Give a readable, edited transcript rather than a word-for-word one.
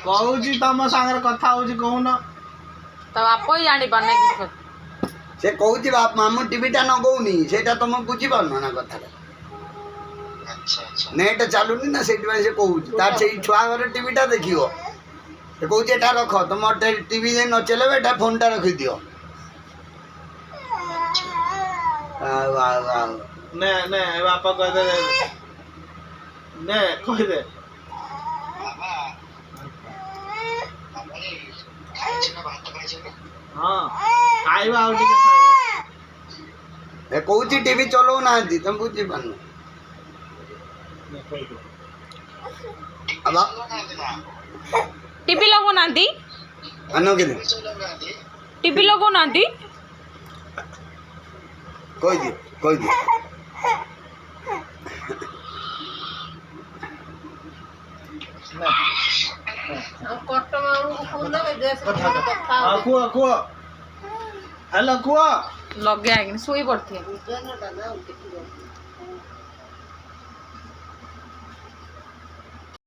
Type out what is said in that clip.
कहूची तम सागर कथा होची कहून तो बाप ही जानी पारने कि से कहूची बाप मामू टीवीटा न कहूनी सेटा तुम बुझी पारनो ना कथा नेट चलुनी ना से कहूची तार से छुआ घर टीवीटा देखियो से कहूची एटा रख तुम टीवी न चलेबे एटा फोनटा रखि दियो ने ने बापा कह दे ने कह दे हाँ खाइबा आउ टिके खाइबा ए कहूची टीवी चलो ना दी तुम बुझी पारनो अब टीवी लगो ना दी अनो के टीवी लगो ना दी कोई दी कुआ कुआ हेलो कुआ लगे आगे सोई पड़ती